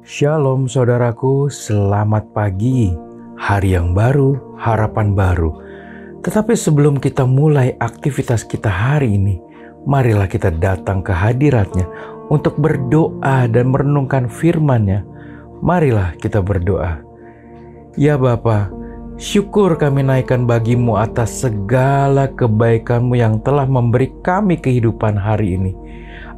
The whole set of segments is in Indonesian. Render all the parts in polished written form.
Shalom saudaraku, selamat pagi. Hari yang baru, harapan baru. Tetapi sebelum kita mulai aktivitas kita hari ini, marilah kita datang ke hadirat-Nya untuk berdoa dan merenungkan firman-Nya. Marilah kita berdoa. Ya Bapa, syukur kami naikkan bagi-Mu atas segala kebaikan-Mu yang telah memberi kami kehidupan hari ini.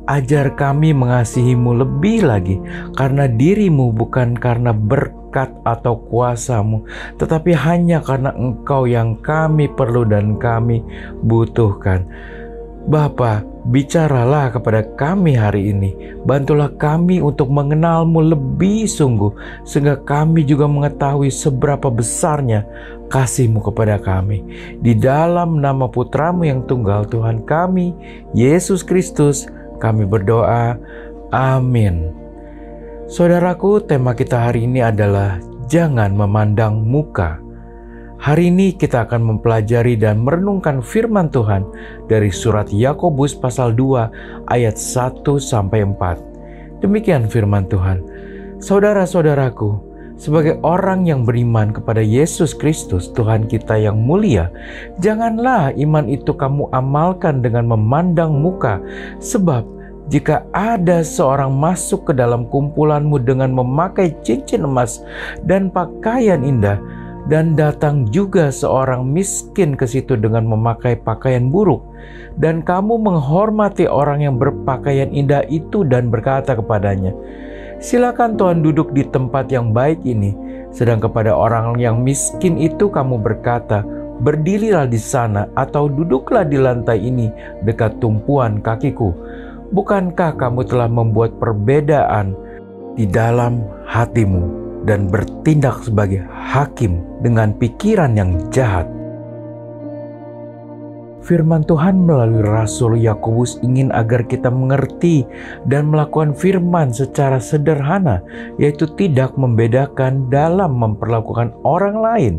Ajar kami mengasihi-Mu lebih lagi karena diri-Mu, bukan karena berkat atau kuasa-Mu, tetapi hanya karena Engkau yang kami perlu dan kami butuhkan. Bapa, bicaralah kepada kami hari ini. Bantulah kami untuk mengenal-Mu lebih sungguh, sehingga kami juga mengetahui seberapa besarnya kasih-Mu kepada kami. Di dalam nama Putra-Mu yang tunggal, Tuhan kami, Yesus Kristus, kami berdoa, amin. Saudaraku, tema kita hari ini adalah jangan memandang muka. Hari ini kita akan mempelajari dan merenungkan firman Tuhan dari surat Yakobus pasal 2 ayat 1-4. Demikian firman Tuhan. Saudara-saudaraku, sebagai orang yang beriman kepada Yesus Kristus, Tuhan kita yang mulia, janganlah iman itu kamu amalkan dengan memandang muka. Sebab jika ada seorang masuk ke dalam kumpulanmu dengan memakai cincin emas dan pakaian indah, dan datang juga seorang miskin ke situ dengan memakai pakaian buruk, dan kamu menghormati orang yang berpakaian indah itu dan berkata kepadanya, silakan Tuhan duduk di tempat yang baik ini. Sedang kepada orang yang miskin itu kamu berkata, berdirilah di sana atau duduklah di lantai ini dekat tumpuan kakiku. Bukankah kamu telah membuat perbedaan di dalam hatimu dan bertindak sebagai hakim dengan pikiran yang jahat? Firman Tuhan melalui Rasul Yakobus ingin agar kita mengerti dan melakukan firman secara sederhana, yaitu tidak membedakan dalam memperlakukan orang lain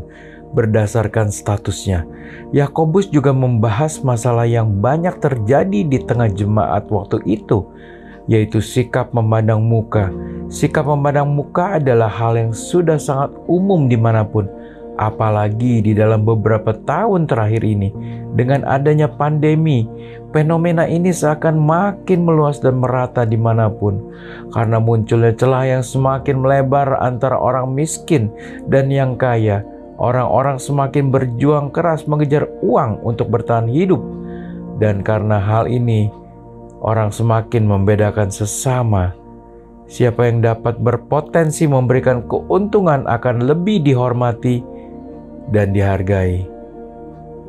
berdasarkan statusnya. Yakobus juga membahas masalah yang banyak terjadi di tengah jemaat waktu itu, yaitu sikap memandang muka. Sikap memandang muka adalah hal yang sudah sangat umum dimanapun, apalagi di dalam beberapa tahun terakhir ini. Dengan adanya pandemi, fenomena ini seakan makin meluas dan merata dimanapun, karena munculnya celah yang semakin melebar antara orang miskin dan yang kaya. Orang-orang semakin berjuang keras mengejar uang untuk bertahan hidup, dan karena hal ini, orang semakin membedakan sesama. Siapa yang dapat berpotensi memberikan keuntungan akan lebih dihormati dan dihargai.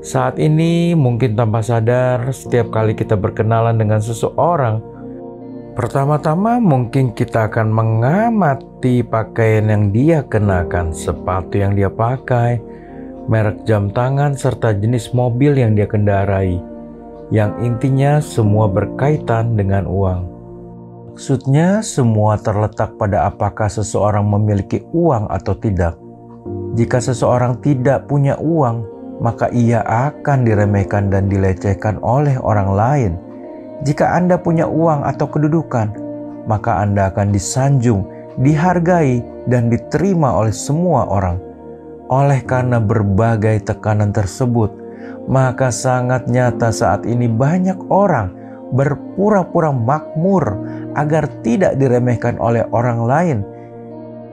Saat ini mungkin tanpa sadar, setiap kali kita berkenalan dengan seseorang, pertama-tama mungkin kita akan mengamati pakaian yang dia kenakan, sepatu yang dia pakai, merek jam tangan, serta jenis mobil yang dia kendarai. Yang intinya semua berkaitan dengan uang. Maksudnya semua terletak pada apakah seseorang memiliki uang atau tidak. Jika seseorang tidak punya uang, maka ia akan diremehkan dan dilecehkan oleh orang lain. Jika Anda punya uang atau kedudukan, maka Anda akan disanjung, dihargai, dan diterima oleh semua orang. Oleh karena berbagai tekanan tersebut, maka sangat nyata saat ini banyak orang berpura-pura makmur agar tidak diremehkan oleh orang lain.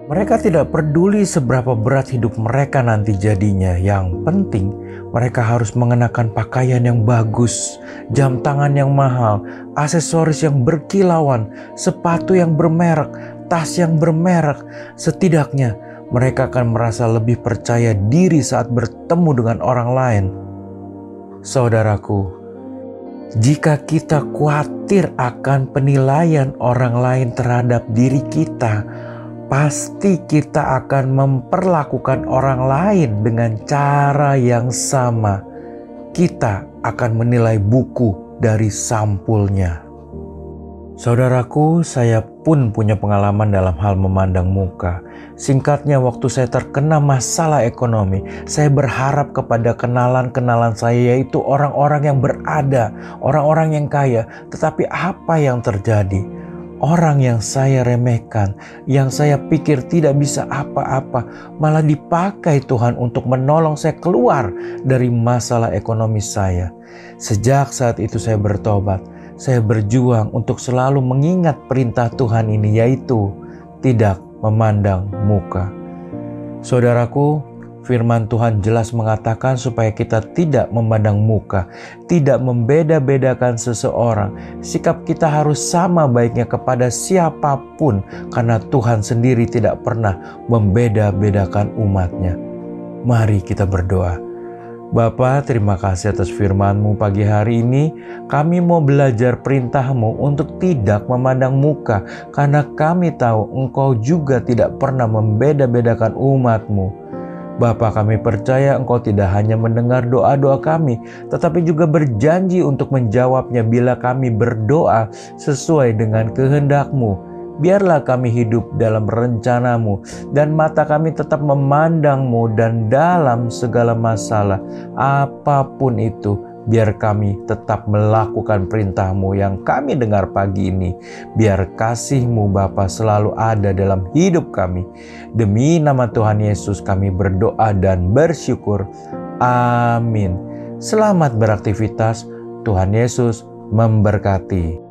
Mereka tidak peduli seberapa berat hidup mereka nanti jadinya. Yang penting mereka harus mengenakan pakaian yang bagus, jam tangan yang mahal, aksesoris yang berkilauan, sepatu yang bermerek, tas yang bermerek. Setidaknya mereka akan merasa lebih percaya diri saat bertemu dengan orang lain. Saudaraku, jika kita khawatir akan penilaian orang lain terhadap diri kita, pasti kita akan memperlakukan orang lain dengan cara yang sama. Kita akan menilai buku dari sampulnya. Saudaraku, saya pun punya pengalaman dalam hal memandang muka. Singkatnya, waktu saya terkena masalah ekonomi, saya berharap kepada kenalan-kenalan saya, yaitu orang-orang yang berada, orang-orang yang kaya. Tetapi apa yang terjadi? Orang yang saya remehkan, yang saya pikir tidak bisa apa-apa, malah dipakai Tuhan untuk menolong saya keluar dari masalah ekonomi saya. Sejak saat itu saya bertobat. Saya berjuang untuk selalu mengingat perintah Tuhan ini, yaitu tidak memandang muka. Saudaraku, firman Tuhan jelas mengatakan supaya kita tidak memandang muka, tidak membeda-bedakan seseorang. Sikap kita harus sama baiknya kepada siapapun, karena Tuhan sendiri tidak pernah membeda-bedakan umatnya. Mari kita berdoa. Bapa, terima kasih atas firman-Mu pagi hari ini. Kami mau belajar perintah-Mu untuk tidak memandang muka, karena kami tahu Engkau juga tidak pernah membeda-bedakan umat-Mu. Bapa, kami percaya Engkau tidak hanya mendengar doa-doa kami, tetapi juga berjanji untuk menjawabnya bila kami berdoa sesuai dengan kehendak-Mu. Biarlah kami hidup dalam rencana-Mu, dan mata kami tetap memandang-Mu, dan dalam segala masalah, apapun itu, biar kami tetap melakukan perintah-Mu yang kami dengar pagi ini. Biar kasih-Mu Bapa selalu ada dalam hidup kami. Demi nama Tuhan Yesus kami berdoa dan bersyukur. Amin. Selamat beraktivitas. Tuhan Yesus memberkati.